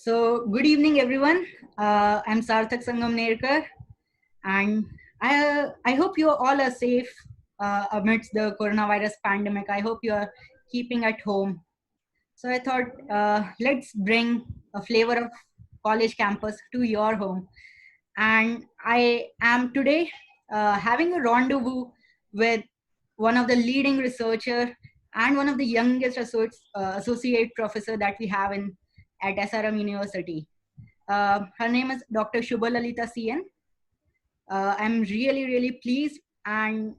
So, good evening, everyone. I'm Sarthak Sangamnerkar, and I hope you all are safe amidst the coronavirus pandemic. I hope you are keeping at home. So, I thought let's bring a flavor of college campus to your home. And I am today having a rendezvous with one of the leading researcher and one of the youngest associate professor that we have in at SRM University. Her name is Dr. Shubhalalita CN. I'm really pleased and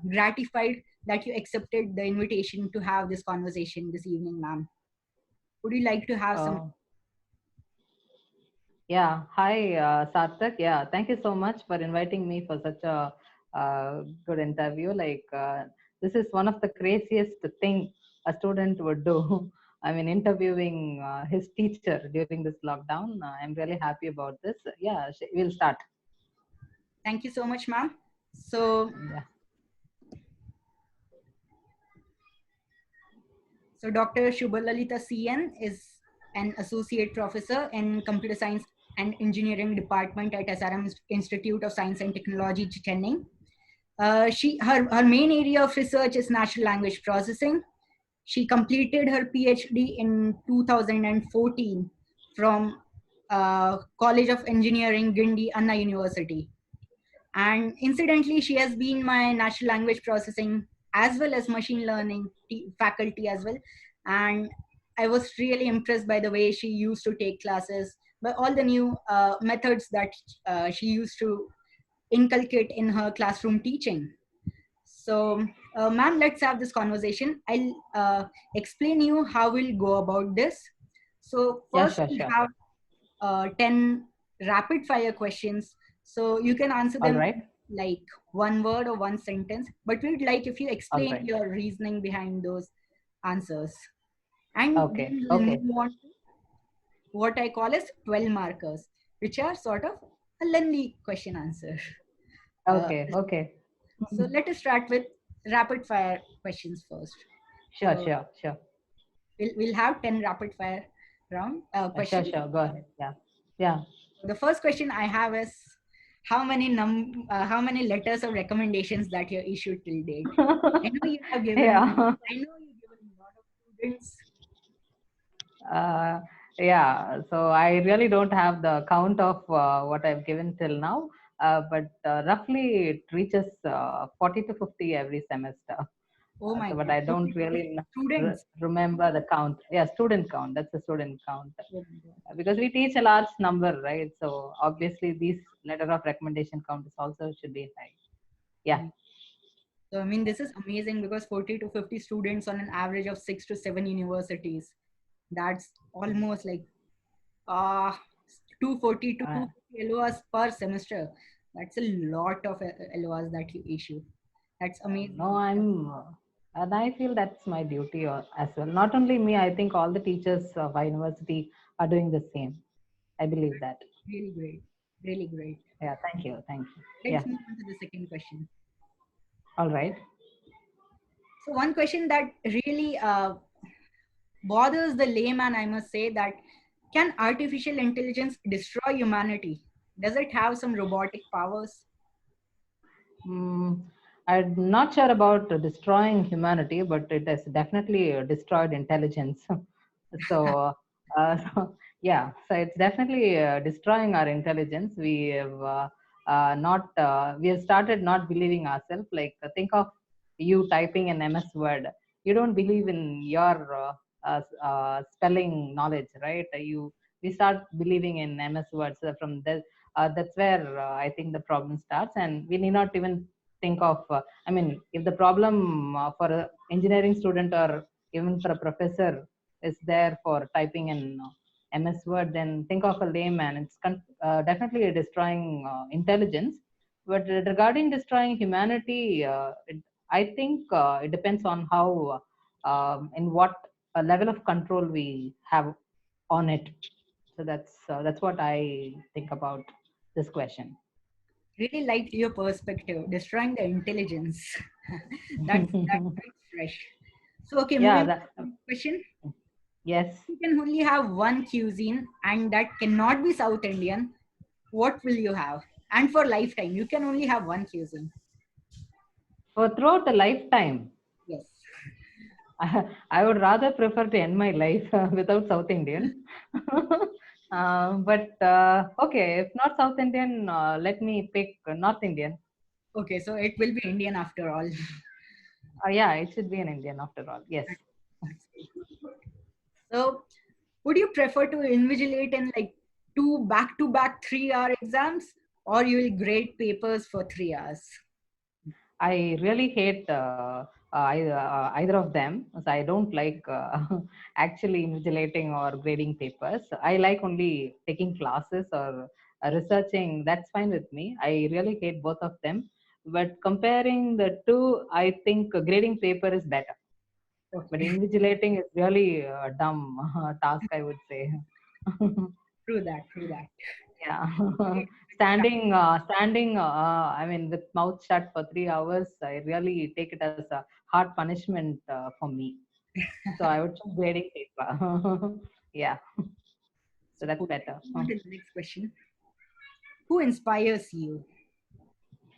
gratified that you accepted the invitation to have this conversation this evening, ma'am. Would you like to have some? Uh, yeah, hi, Sarthak. Yeah, thank you so much for inviting me for such a good interview. This is one of the craziest thing a student would do. I mean, interviewing his teacher during this lockdown. I'm really happy about this. Yeah, we'll start. Thank you so much, ma'am. So, Yeah. Dr. Shubhalalita CN is an associate professor in computer science and engineering department at SRM Institute of Science and Technology, Chennai. Her main area of research is natural language processing. She completed her PhD in 2014 from College of Engineering, Guindy, Anna University. And incidentally, she has been my natural language processing as well as machine learning faculty as well. And I was really impressed by the way she used to take classes, by all the new methods that she used to inculcate in her classroom teaching. So, ma'am, let's have this conversation. I'll explain you how we'll go about this. So, Yeah, first sure, we'll sure. have 10 rapid fire questions. So, you can answer All them right. like one word or one sentence, but we'd like if you All explain right. your reasoning behind those answers. And Okay. then we'll Okay. move on to what I call as 12 markers, which are sort of a lengthy question answer. Uh, Okay. Okay. so let us start with rapid fire questions first. Sure, So sure, sure. we'll have 10 rapid fire round Sure, questions. sure. Go ahead. Yeah. Yeah. The first question I have is how many letters of recommendations that you issued till date? I know you have given Yeah. I know you've given a lot of students. Uh, yeah, so I really don't have the count of what I've given till now, but roughly it reaches 40 to 50 every semester. Oh my But god, I 40 don't to 50 really students. remember the count. Yeah, student count. That's the student count. Oh my god. Because we teach a large number, right? So obviously, these letter of recommendation count is also should be high. Yeah. Mm. So I mean, this is amazing because 40 to 50 students on an average of 6 to 7 universities. That's almost like uh 240 to Uh, 250 LOAs per semester. That's a lot of LOAs that you issue. That's No, amazing. and I feel that's my duty as well. Not only me, I think all the teachers of our university are doing the same. I believe that. Really great. Really great. Yeah, thank you. Thank you. Yeah, Let's move on to the second question. all right. So one question that really bothers the layman, I must say, that can artificial intelligence destroy humanity? Does it have some robotic powers? Mm, I'm not sure about destroying humanity, but it has definitely destroyed intelligence. so, so, yeah, so it's definitely destroying our intelligence. We have started not believing ourselves. Like, think of you typing an MS Word. You don't believe in your spelling knowledge, right? We start believing in MS Word. So from that, that's where I think the problem starts, and we need not even think of. I mean, if the problem for an engineering student or even for a professor is there for typing in MS Word, then think of a layman. It's definitely destroying intelligence. But regarding destroying humanity, I think it depends on how, in what level of control we have on it. So that's what I think about this question. Really liked your perspective, destroying the intelligence. That's quite fresh. So okay, Yeah, moving that, on to the question. Yes. You can only have one cuisine and that cannot be South Indian, what will you have? And for lifetime, you can only have one cuisine. For throughout the lifetime, Yes. I would rather prefer to end my life without South Indian. But okay, if not South Indian, let me pick North Indian. Okay, so it will be Indian after all. Yeah, it should be an Indian after all. Yes. That's good. So, would you prefer to invigilate in like two back-to-back 3-hour exams, or you will grade papers for 3 hours? I really hate either of them. So I don't like actually invigilating or grading papers. I like only taking classes or researching. That's fine with me. I really hate both of them. But comparing the two, I think grading paper is better. But Okay, invigilating is really a dumb task, I would say. true that, true that. Yeah. Standing, I mean, with mouth shut for 3 hours, I really take it as a hard punishment for me. So I would choose grading paper. Yeah, so So, that's okay, better. on to the next question. Who inspires you?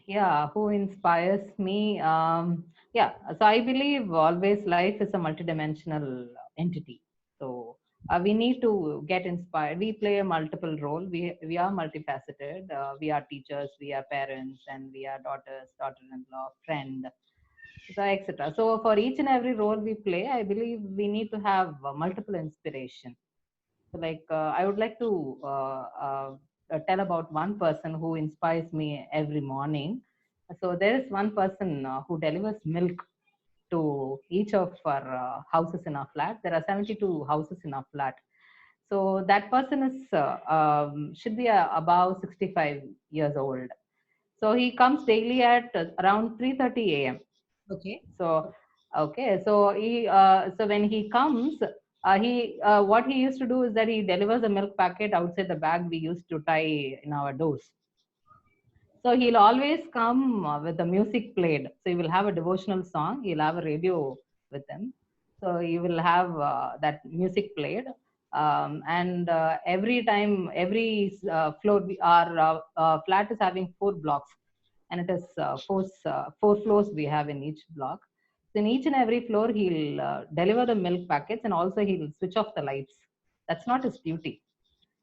Yeah, who inspires me? Yeah, so I believe always life is a multidimensional entity. So we need to get inspired. We play a multiple role. We are multifaceted. We are teachers, we are parents, and we are daughters, daughter-in-law, friend, so etc. So for each and every role we play, I believe we need to have multiple inspiration. So like I would like to tell about one person who inspires me every morning. So there is one person who delivers milk to each of our houses in our flat. There are 72 houses in our flat. So that person is should be above 65 years old. So he comes daily at around 3:30 a.m. Okay. So okay, so when he comes, he what he used to do is that he delivers a milk packet outside the bag we used to tie in our doors. So he'll always come with the music played. So he will have a devotional song. He'll have a radio with him. So he will have that music played. And every time, every floor, our flat is having 4 blocks, and it is four floors we have in each block. So in each and every floor, he'll deliver the milk packets, and also he'll switch off the lights. That's not his duty.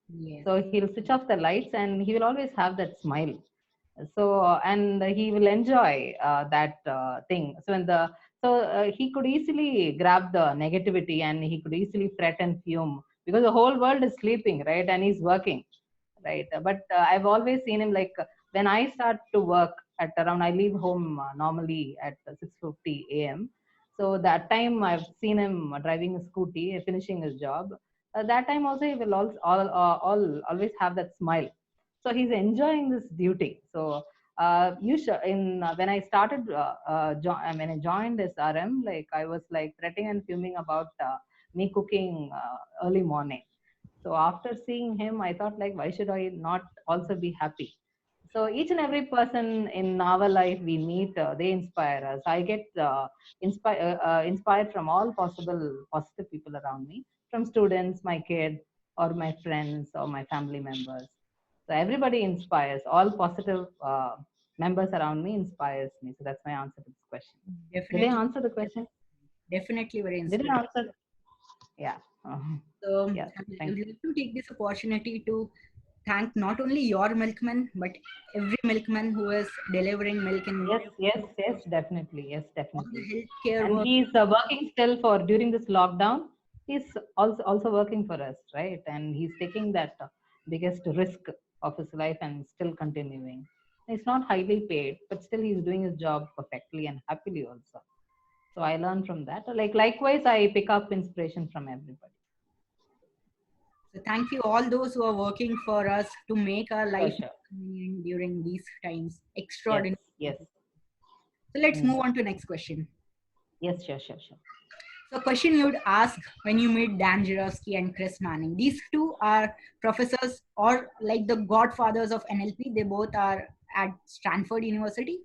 Yes. So he'll switch off the lights, and he will always have that smile. So and he will enjoy that thing. So when the so he could easily grab the negativity, and he could easily fret and fume because the whole world is sleeping, right, and he's working, right. But I've always seen him like when I start to work at around, I leave home normally at 6:50 a.m. So that time I've seen him driving a scooty, finishing his job. That time also he will always have that smile. So he's enjoying this duty. So you should in when I started when I joined this RM, like I was like fretting and fuming about me cooking early morning. So after seeing him, I thought like, why should I not also be happy? So each and every person in our life we meet, they inspire us. I get inspired from all possible positive people around me, from students, my kid, or my friends, or my family members. So everybody inspires. All positive members around me inspires me. So that's my answer to this question. Did I Definitely. answer the question? Definitely very Did I inspiring. answer? Yeah. So Yes. I Thank would you. like to take this opportunity to thank not only your milkman, but every milkman who is delivering milk in Yes, yes, yes, definitely. Yes, all definitely. the healthcare And work. he's working still for during this lockdown. He's also working for us, right? And he's taking that biggest risk of his life and still continuing. He's not highly paid, but still he's doing his job perfectly and happily also. So I learn from that. Like likewise, I pick up inspiration from everybody. So thank you all those who are working for us to make our Sure, life sure. convenient during these times. Yes, Extraordinary. yes. So let's Mm. move on to next question. Yes, sure, sure, sure. So question you would ask when you meet Dan Jarofsky and Chris Manning. These two are professors or like the godfathers of NLP. They both are at Stanford University.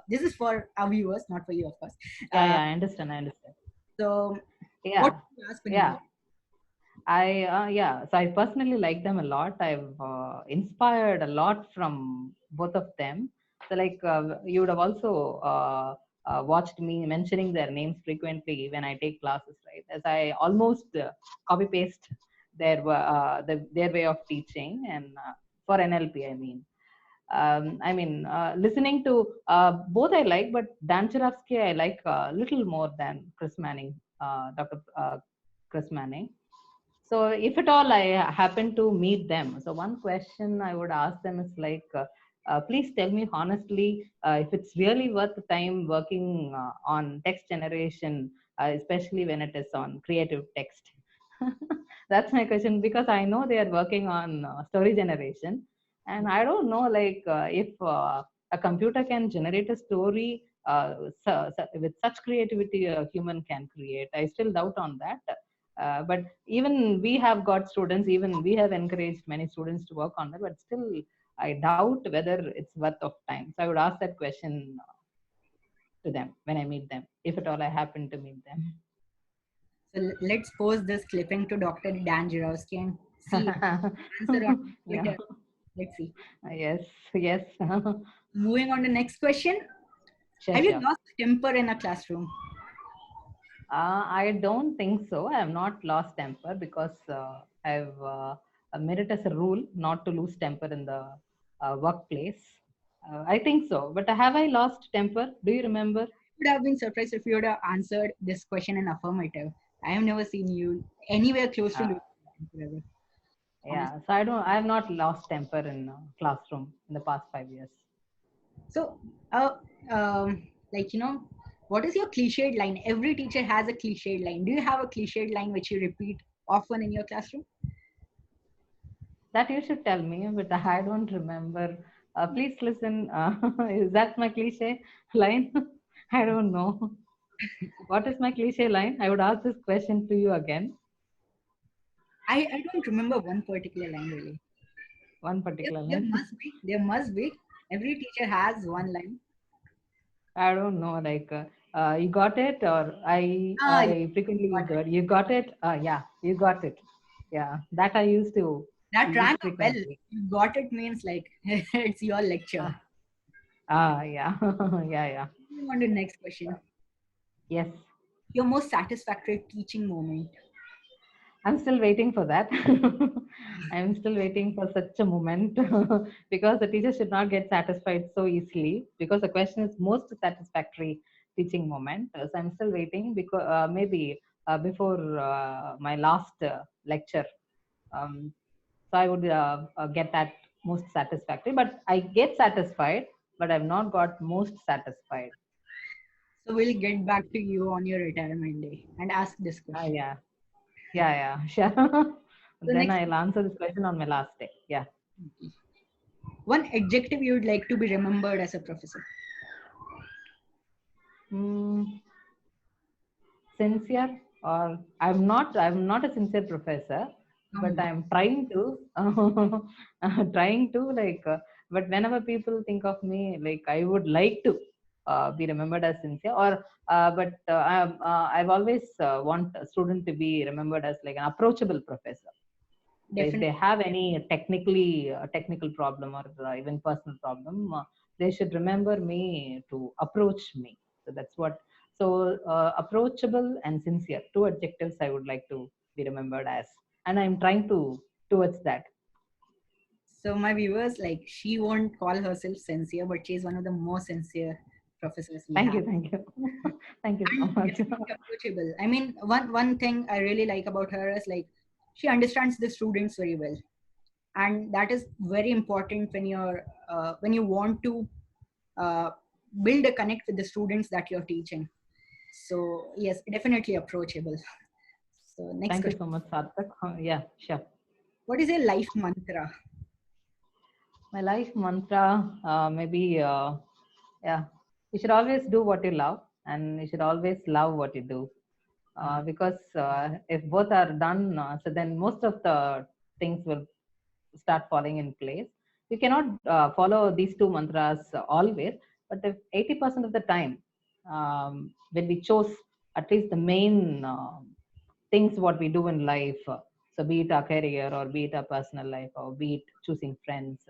This is for our viewers, not for you, of course. Yeah, Uh, yeah, I understand. I understand. so what Yeah, do you ask when you yeah. meet? So I personally like them a lot. I've inspired a lot from both of them. So like you would have also watched me mentioning their names frequently when I take classes, right? As I almost copy paste their way of teaching, and for NLP, I mean. Listening to both I like, but Dan Charovsky I like a little more than Chris Manning, Dr. Chris Manning. So if at all I happen to meet them, so one question I would ask them is like, please tell me honestly if it's really worth the time working on text generation, especially when it is on creative text. That's my question, because I know they are working on story generation, and I don't know like if a computer can generate a story with such creativity a human can create. I still doubt on that. But even we have got students, even we have encouraged many students to work on that, but still I doubt whether it's worth of time. So I would ask that question to them when I meet them, if at all I happen to meet them. So let's post this clipping to Dr. Dan Jarowski and see answer on Yeah. Twitter. Let's see. Yes, yes. Moving on to next question. Sure, Have you sure. lost temper in a classroom? I don't think so. I have not lost temper because I've made it as a rule not to lose temper in the workplace. I think so. But have I lost temper? Do you remember? Would have been surprised if you would have answered this question in affirmative. I have never seen you anywhere close to Uh, losing temper ever. Honestly. yeah. So I have not lost temper in classroom in the past 5 years. So, like what is your cliched line? Every teacher has a cliched line. Do you have a cliched line which you repeat often in your classroom? That you should tell me, but I don't remember. Please listen. Is that my cliche line? I don't know. What is my cliche line? I would ask this question to you again. I don't remember one particular line really. One There, particular there line. must be. There must be. Every teacher has one line. I don't know. Like you got it, or You I frequently got use the it. word. You got it. Yeah, you got it. Yeah, that I used to That use rang a bell. frequently. You got it means like it's your lecture. Ah, yeah, yeah, yeah. Moving on to the next question. Yes. Your most satisfactory teaching moment. I'm still waiting for that. I'm still waiting for such a moment because the teacher should not get satisfied so easily, because the question is most satisfactory teaching moment. So I'm still waiting because maybe before my last lecture. Um, so I would get that most satisfactory, but I get satisfied, but I've not got most satisfied. So we'll get back to you on your retirement day and ask this question. Yeah, yeah, yeah, sure. So Then next, I'll answer this question on my last day. Yeah. one adjective you would like to be remembered as a professor. Mm, sincere, or I'm not a sincere professor, but Um, I'm trying to trying to like but whenever people think of me, like I would like to be remembered as sincere, or I've always want a student to be remembered as like an approachable professor. So if Definitely. they have any technical problem, or even personal problem, they should remember me to approach me. So that's what. So approachable and sincere, two adjectives I would like to be remembered as, and I'm trying to towards that. So my viewers, like she won't call herself sincere, but she's one of the most sincere professors we Thank have. you, thank you. Thank you so And much. definitely approachable. I mean, one thing I really like about her is like she understands the students very well, and that is very important when you want to uh, build a connect with the students that you're teaching. So yes, definitely approachable. So next Thank you question: so much, Sarthak. Yeah, sure. what is your life mantra? My life mantra, maybe, yeah, you should always do what you love, and you should always love what you do. Because if both are done, so then most of the things will start falling in place. You cannot follow these two mantras always, but if 80% of the time, when we chose at least the main things what we do in life, So be it our career or be it our personal life or be it choosing friends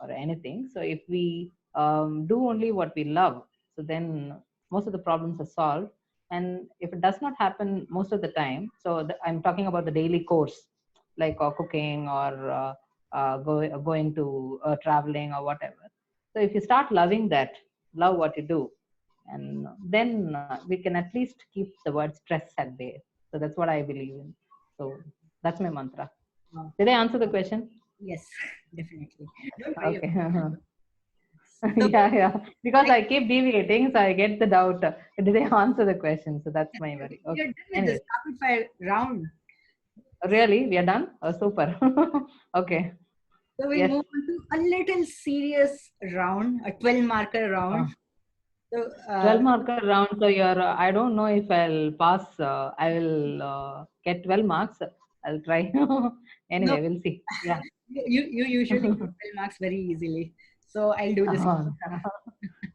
or anything. So if we do only what we love, so then most of the problems are solved. And if it does not happen most of the time, so I'm talking about the daily course, like cooking or going to traveling or whatever. So if you start loving that, love what you do, and then we can at least keep the word stress at bay. So that's what I believe in. So that's my mantra. Wow. Did I answer the question? Yes, definitely. Don't worry. Okay. So, Yeah. Because I keep deviating, so I get the doubt. Did I answer the question? So that's my worry. we are Okay. done with this Anyway, rapid fire round. really, we are done? Oh, super. Okay. So we'll Yes. move on to a little serious round, a 12 marker round. Uh, So 12 marker round. So you're, I don't know if I'll pass. I will get 12 marks. I'll try. no, Anyway, we'll see. Yeah. you usually get 12 marks very easily. So I'll do this.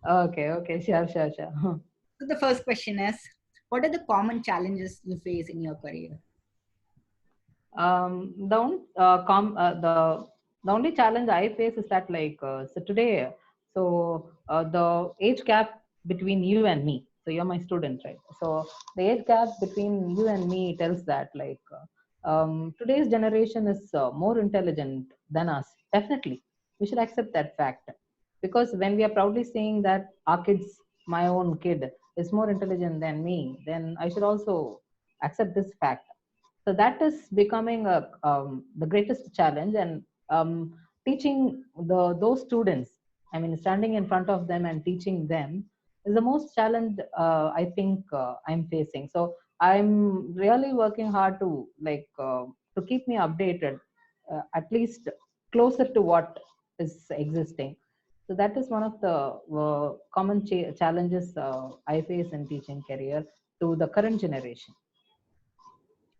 Okay. Okay. Sure. Sure. Sure. So the first question is, what are the common challenges you face in your career? The only challenge I face is that like so today, so the age gap between you and me. So you're my student, right? So the age gap between you and me tells that like today's generation is more intelligent than us. Definitely, we should accept that fact, because when we are proudly saying that our kids, my own kid, is more intelligent than me, then I should also accept this fact. So that is becoming the greatest challenge, and teaching those students, I mean standing in front of them and teaching them is the most challenge I think I'm facing. So I'm really working hard to to keep me updated, at least closer to what is existing. So that is one of the common challenges I face in teaching career to the current generation.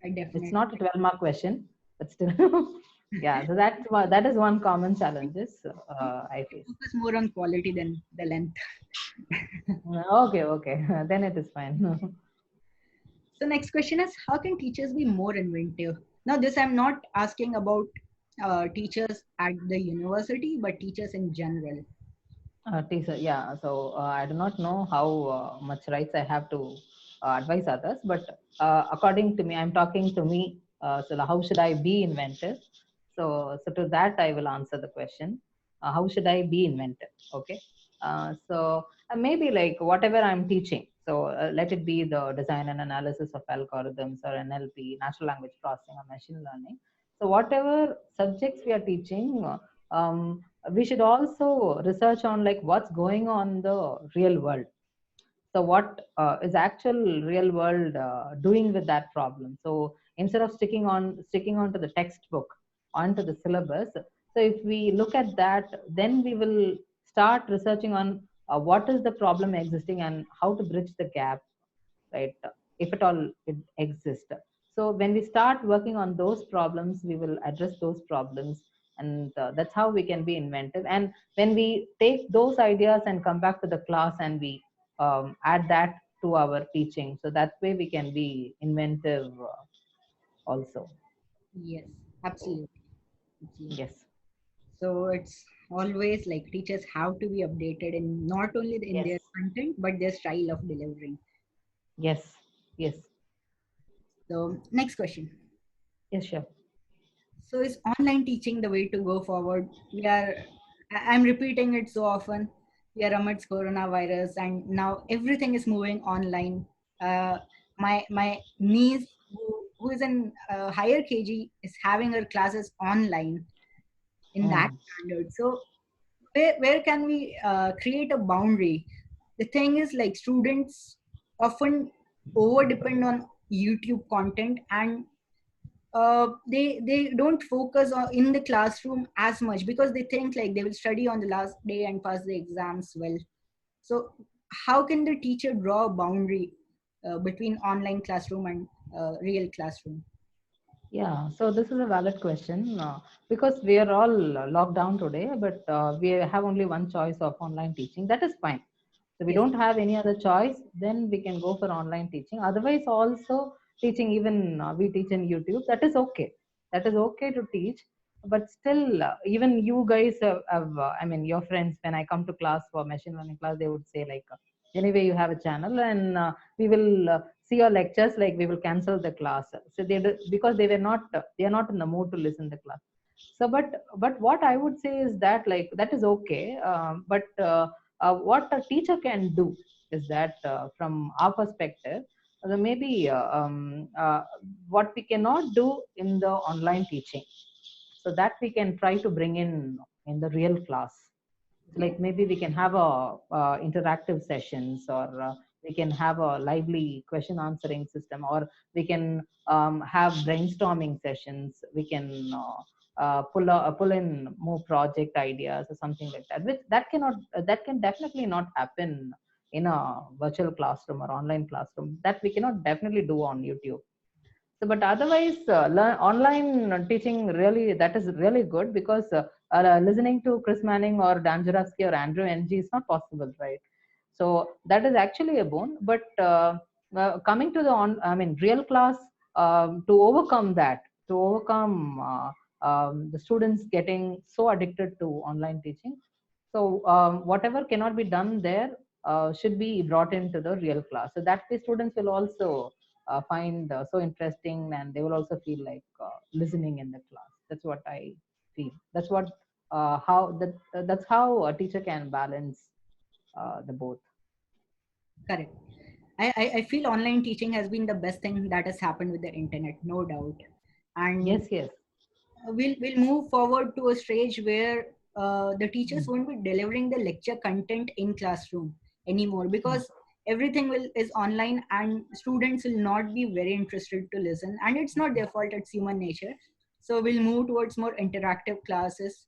I It's definitely not a 12-mark question, but still, yeah. So that is one common challenges I face. focus more on quality than the length. Okay, okay, then it is fine. So next question is, how can teachers be more inventive? Now this I'm not asking about teachers at the university, but teachers in general. Teacher, yeah. So I do not know how much rights I have to advise others, but according to me, I'm talking to me. So how should I be inventive? So to that I will answer the question. How should I be inventive? Okay. Maybe like whatever I'm teaching. So let it be the design and analysis of algorithms or NLP, natural language processing or machine learning. So whatever subjects we are teaching. We should also research on like what's going on in the real world. So what is actual real world doing with that problem? So instead of sticking on to the textbook, onto the syllabus, so if we look at that, then we will start researching on what is the problem existing and how to bridge the gap, right? If at all it exists. So when we start working on those problems, we will address those problems, and that's how we can be inventive. And when we take those ideas and come back to the class and we add that to our teaching, so that way we can be inventive also. Yes, absolutely. Absolutely. Yes. So it's always like teachers have to be updated in not only in Yes. their content, but their style of delivering. Yes. Yes. So next question. Yes. Sure. So is online teaching the way to go forward? I'm repeating it so often. We are amidst coronavirus, and now everything is moving online. Uh, my niece, who is in higher KG, is having her classes online in that Mm. standard. So where can we create a boundary? The thing is, like, students often over depend on YouTube content, and they don't focus on in the classroom as much because they think like they will study on the last day and pass the exams well. So how can the teacher draw a boundary between online classroom and real classroom? Yeah, so this is a valid question because we are all locked down today, but we have only one choice of online teaching. That is fine. So we Yes. don't have any other choice, then we can go for online teaching. Otherwise, also teaching, even we teach in YouTube, that is okay. that is okay to teach, but still, even you guys have I mean, your friends, when I come to class for machine learning class, they would say like, anyway, you have a channel, and we will see your lectures, like we will cancel the class. So they do, because they are not in the mood to listen the class. So but what I would say is that, like, that is okay, but what a teacher can do is that, from our perspective, maybe what we cannot do in the online teaching, so that we can try to bring in the real class. So like maybe we can have a interactive sessions, or we can have a lively question answering system, or we can have brainstorming sessions. We can pull in more project ideas or something like that, which that can definitely not happen in a virtual classroom or online classroom, that we cannot definitely do on YouTube. So, but otherwise, online teaching really, that is really good, because listening to Chris Manning or Dan Jurafsky or Andrew Ng is not possible, right? So that is actually a boon. But coming to the I mean, real class, to overcome that, to overcome the students getting so addicted to online teaching. So whatever cannot be done there should be brought into the real class, so that the students will also find so interesting, and they will also feel like listening in the class. That's what I feel. That's what how that that's how a teacher can balance the both. Correct. I feel online teaching has been the best thing that has happened with the internet, no doubt. And Yes, yes. we'll move forward to a stage where the teachers Mm, won't be delivering the lecture content in classroom anymore, mm, because everything is online, and students will not be very interested to listen, and it's not their fault, it's human nature. So we'll move towards more interactive classes,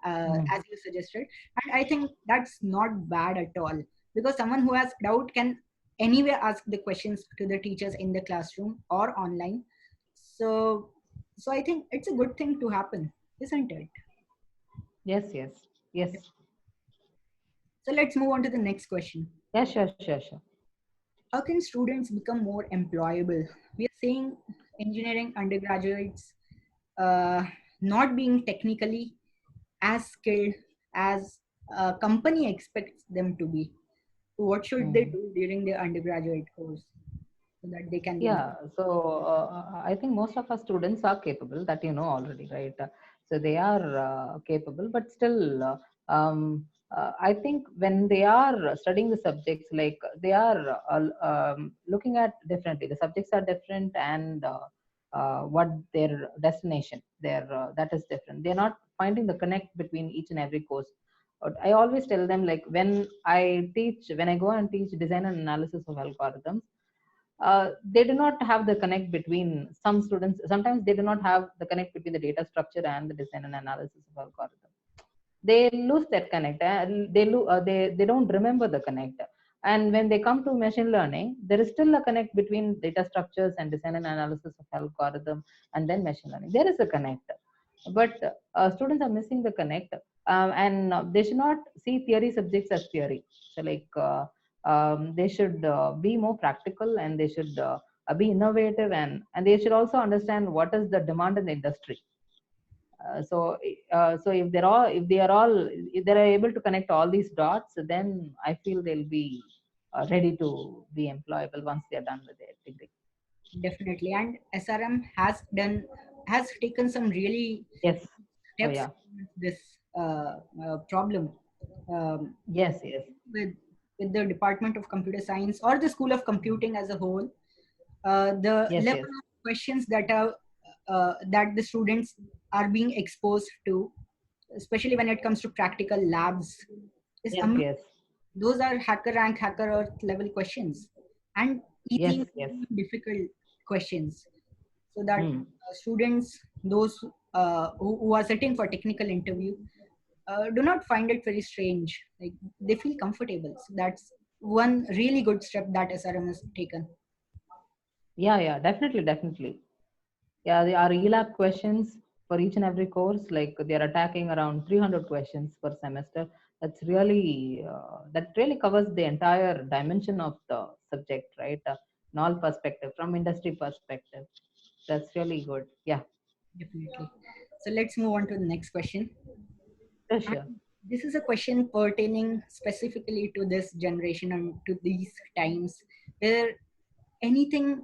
mm. as you suggested, and I think that's not bad at all, because someone who has doubt can anyway ask the questions to the teachers in the classroom or online. So so I think it's a good thing to happen, isn't it? Yes, yes, yes. So let's move on to the next question. Yeah, sure, sure, sure. How can students become more employable? We are seeing engineering undergraduates uh, not being technically as skilled as a company expects them to be. So what should they Mm. do during their undergraduate course so that they can be Yeah, so I think most of our students are capable, that you know already, right? So they are capable, but still, I think when they are studying the subjects, like they are looking at differently. The subjects are different, and what their destination, their that is different. They're not finding the connect between each and every course. I always tell them, like when I go and teach design and analysis of algorithms, they do not have the connect between some students. Sometimes they do not have the connect between the data structure and the design and analysis of algorithm. They lose that connect, and they don't remember the connect. And when they come to machine learning, there is still a connect between data structures and design and analysis of algorithm, and then machine learning. There is a connect, but students are missing the connect, and they should not see theory subjects as theory. So like they should be more practical, and they should be innovative, and they should also understand what is the demand in the industry. So if they are all, if they are able to connect all these dots, then I feel they'll be ready to be employable once they are done with their degree. definitely. And SRM has taken some really Yes. Oh steps yeah. towards this problem, um, Yes, yes, with with the Department of Computer Science or the School of Computing as a whole. The yes, yes, level of questions that the students are being exposed to, especially when it comes to practical labs, is yes, amazing. yes, Those are hacker rank, hacker earth level questions, and yes, easy, yes. difficult questions, so that Hmm. students, those who are sitting for technical interview, do not find it very strange. Like, they feel comfortable. So that's one really good step that SRM has taken. Yeah, yeah, definitely, definitely. Yeah, there are ELAB questions for each and every course. Like they are attacking around 300 questions per semester. That really covers the entire dimension of the subject, right? In all perspective, from industry perspective. That's really good. Yeah. Definitely. So let's move on to the next question. Yeah, And sure. this is a question pertaining specifically to this generation and to these times, where anything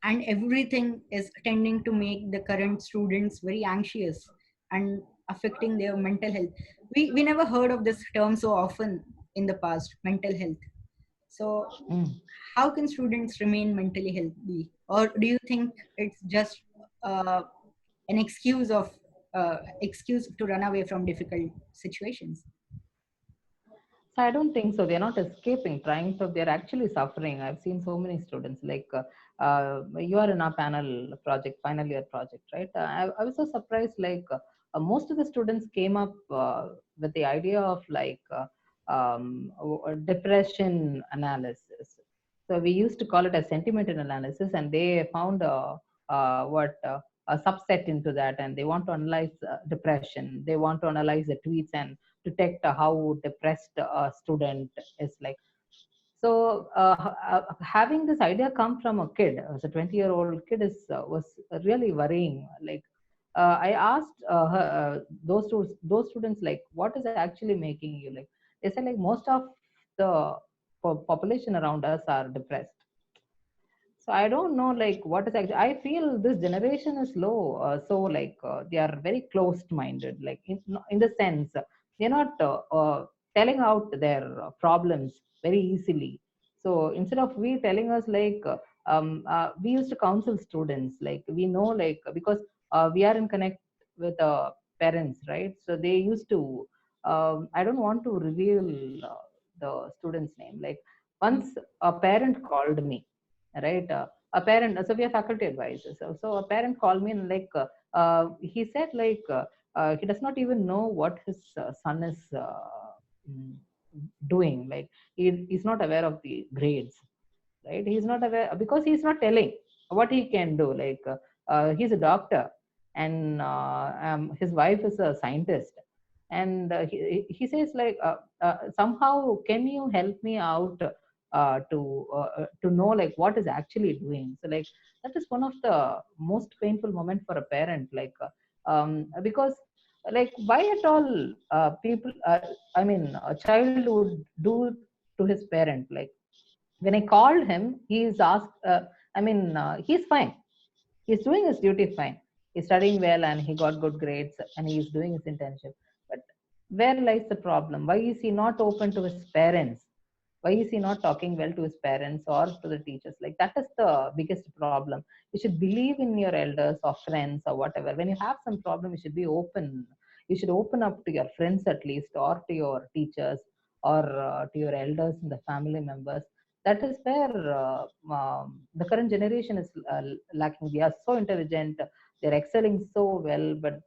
and everything is tending to make the current students very anxious and affecting their mental health. We never heard of this term so often in the past, mental health. So Mm. how can students remain mentally healthy, or do you think it's just uh, an excuse to run away from difficult situations? So I don't think so. They're not escaping, trying to. They're actually suffering. I've seen so many students. Like you are in our panel project, final year project, right? I was so surprised. Like most of the students came up with the idea of like depression analysis. So we used to call it a sentimental analysis, and they found what a subset into that, and they want to analyze depression. They want to analyze the tweets and detect how depressed a student is like. So having this idea come from a kid as a 20-year-old kid is was really worrying. Like I asked those students like, what is actually making you like? They said like most of the population around us are depressed. So I don't know like what is actually. I feel this generation is low. So like they are very closed minded. Like in the sense they're not telling out their problems very easily. So instead of we telling us like we used to counsel students. Like we know like because we are in connect with parents, right? So they used to. I don't want to reveal the student's name. Like once a parent called me, right? A parent, so we are faculty advisors. So a parent called me and like he said like he does not even know what his son is mm, doing. Like he's not aware of the grades, right? He's not aware because he's not telling what he can do. Like he's a doctor, and his wife is a scientist, and he says like somehow can you help me out to know like what is actually doing. So like that is one of the most painful moment for a parent. Like because like why at all people I mean a child would do to his parent. Like when I called him, he's asked, he's fine. He's doing his duty fine. He's studying well and he got good grades and he's doing his internship. But where lies the problem? Why is he not open to his parents? Why is he not talking well to his parents or to the teachers? Like that is the biggest problem. You should believe in your elders or friends or whatever. When you have some problem, you should be open. You should open up to your friends at least, or to your teachers, or to your elders and the family members. That is where the current generation is lacking. They are so intelligent, they're excelling so well, but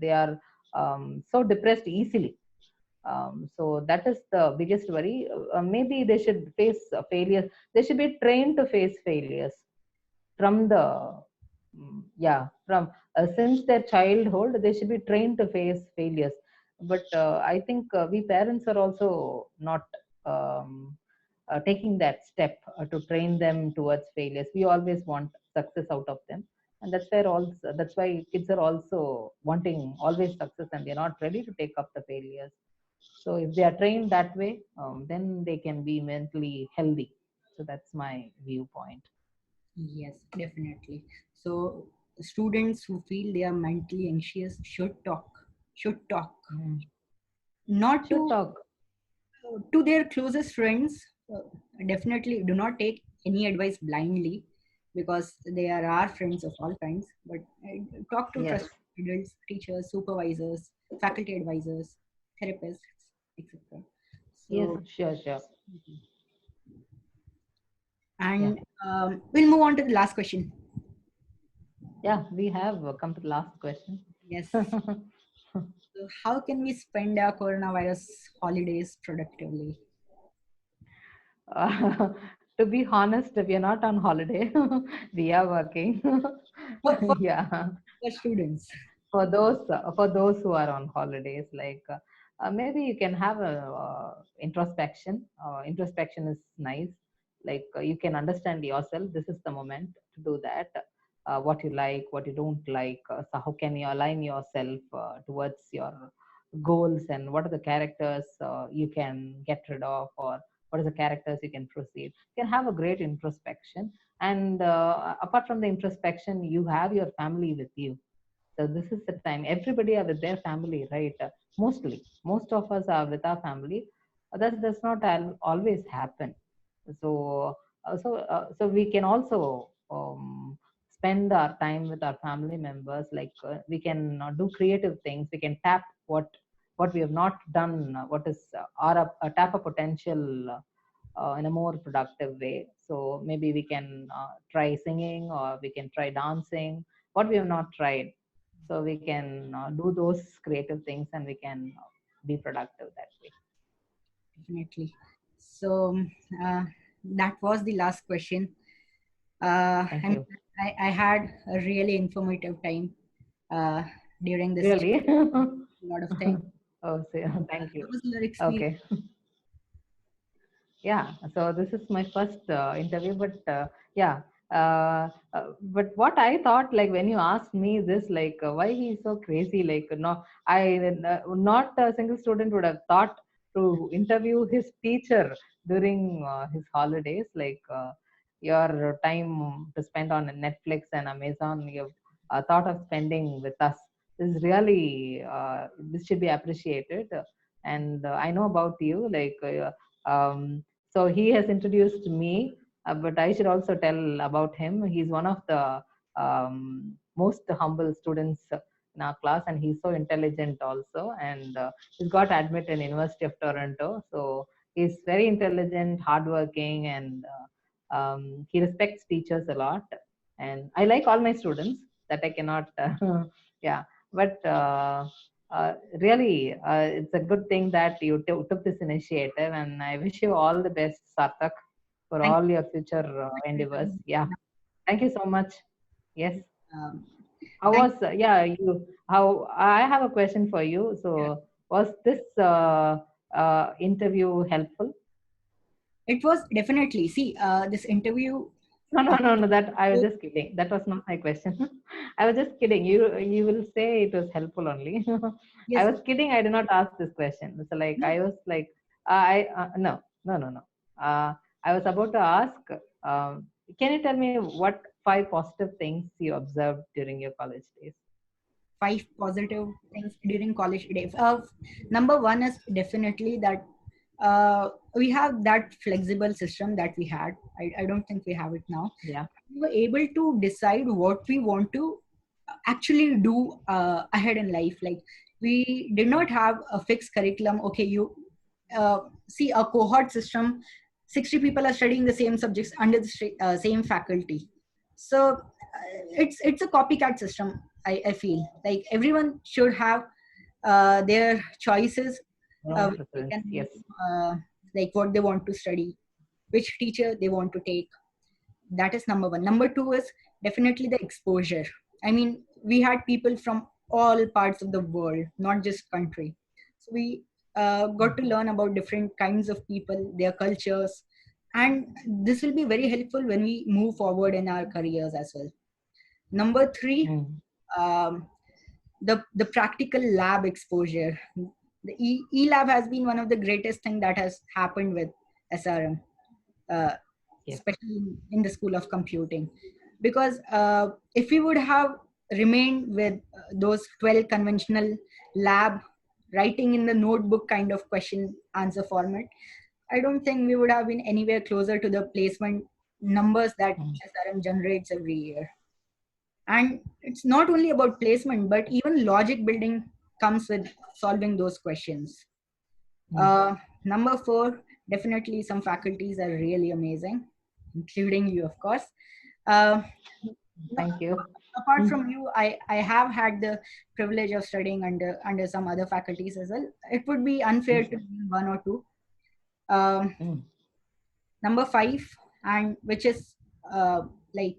they are so depressed easily. So that is the biggest worry. Maybe they should face failures. They should be trained to face failures from the from since their childhood. They should be trained to face failures. But I think we parents are also not um, taking that step to train them towards failures. We always want success out of them, and that's why kids are also wanting always success, and they're not ready to take up the failures. So if they are trained that way, then they can be mentally healthy. So that's my viewpoint. Yes, definitely. So students who feel they are mentally anxious should talk, Mm. not Should talk. to their closest friends. Definitely do not take any advice blindly, because they are our friends of all kinds. But talk to Yes. trusted adults, teachers, supervisors, faculty advisors, therapists, etc. Yes. So, Sure. Sure. Yeah. and we'll move on to the last question. Yeah. We have come to the last question. Yes. So how can we spend our coronavirus holidays productively? Uh, to be honest, we are not on holiday. We are working. Yeah. For students. For those who are on holidays, like maybe you can have a introspection. Introspection is nice. Like you can understand yourself. This is the moment to do that. what you like, what you don't like. So how can you align yourself towards your goals, and what are the characters you can get rid of, or what are the characters you can proceed. You can have a great introspection, and apart from the introspection, you have your family with you. So this is the time everybody are with their family, right? Mostly, most of us are with our family. That does not always happen. So, so we can also spend our time with our family members. Like we can do creative things. We can tap what we have not done. What is our tap a potential in a more productive way. So maybe we can try singing, or we can try dancing. What we have not tried, so we can do those creative things, and we can be productive that way. Definitely. So that was the last question. Thank And you. I had a really informative time uh, during this Really? a lot of things. Oh, thank you. How was your experience? Okay. Yeah, so this is my first interview, but yeah, but what I thought, like when you asked me this, like why he's so crazy, like no, not a single student would have thought to interview his teacher during his holidays, like your time to spend on Netflix and Amazon, you've thought of spending with us. This is really this should be appreciated, and I know about you, like. So he has introduced me, but I should also tell about him. He's one of the most humble students in our class, and he's so intelligent also. And he's got admitted in University of Toronto. So he's very intelligent, hardworking, and he respects teachers a lot. And I like all my students. That I cannot, yeah. But really, it's a good thing that you took this initiative, and I wish you all the best, Sarthak, for Thank all your future you. endeavors. Yeah, thank you so much. Yes. Um, How thank was yeah you? How I have a question for you. So was this interview helpful? It was definitely, see, this interview. No, no, Uh, no, no. That I was just kidding. That was not my question. I was just kidding. You will say it was helpful only. I yes, was kidding. I did not ask this question. So like no, I was like no, no, no, no. I was about to ask. Can you tell me what 5 positive things you observed during your college days? 5 positive things during college days. Number one is definitely that we have that flexible system that we had. I don't think we have it now. Yeah. We were able to decide what we want to actually do ahead in life. Like we did not have a fixed curriculum. Okay, you see a cohort system. 60 people are studying the same subjects under the same faculty. So it's a copycat system. I feel like everyone should have their choices. Own They preference. can Yes. uh, like what they want to study, which teacher they want to take. That is number one. Number two is definitely the exposure. I mean, we had people from all parts of the world, not just country. So we got to learn about different kinds of people, their cultures, and this will be very helpful when we move forward in our careers as well. Number three, Mm. um, the practical lab exposure. The e-lab has been one of the greatest thing that has happened with SRM, uh, Yes. especially in the School of Computing, because if we would have remained with those 12 conventional lab writing in the notebook kind of question answer format, I don't think we would have been anywhere closer to the placement numbers that Mm. SRM generates every year. And it's not only about placement, but even logic building comes with solving those questions. Mm. Uh, Number four, definitely some faculties are really amazing, including you, of course. Uh, no, Thank you. Apart Mm. from you, I have had the privilege of studying under some other faculties as well. It would be unfair to name one or two. Um, Mm. Number five, and which is like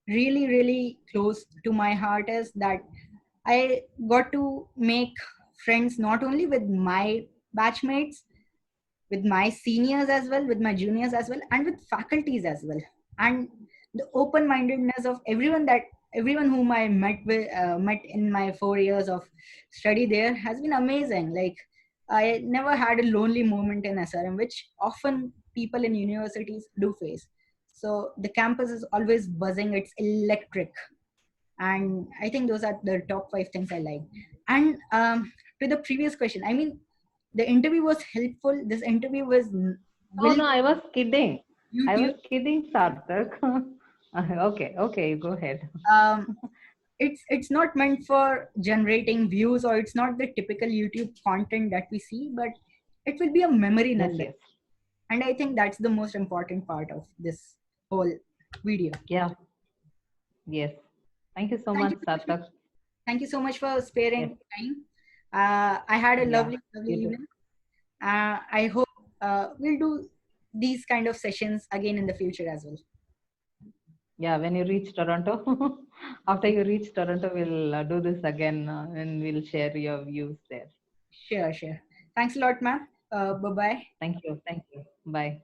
really, really close to my heart, is that I got to make friends not only with my batchmates, with my seniors as well, with my juniors as well, and with faculties as well. And the open-mindedness of everyone whom I met in my 4 years of study there has been amazing. Like, I never had a lonely moment in SRM, which often people in universities do face. So the campus is always buzzing, it's electric. And I think those are the top 5 things I like. And to the previous question, I mean, the interview was helpful. This interview was Oh will no, I was kidding. I was YouTube. kidding, Sarthak. Okay, okay, you go ahead. Um, it's not meant for generating views, or it's not the typical YouTube content that we see, but it will be a memory Yes, nonetheless. yes. And I think that's the most important part of this whole video. Yeah, yes. Thank you so Thank much, you. Sarthak. Thank you so much for Yes, sparing time. I had a yeah, lovely you too. evening. I hope we'll do these kind of sessions again in the future as well. Yeah, when you reach Toronto, after you reach Toronto, we'll do this again and we'll share your views there. Sure, sure. Thanks a lot, ma'am. Bye bye. Thank you. Thank you. Bye.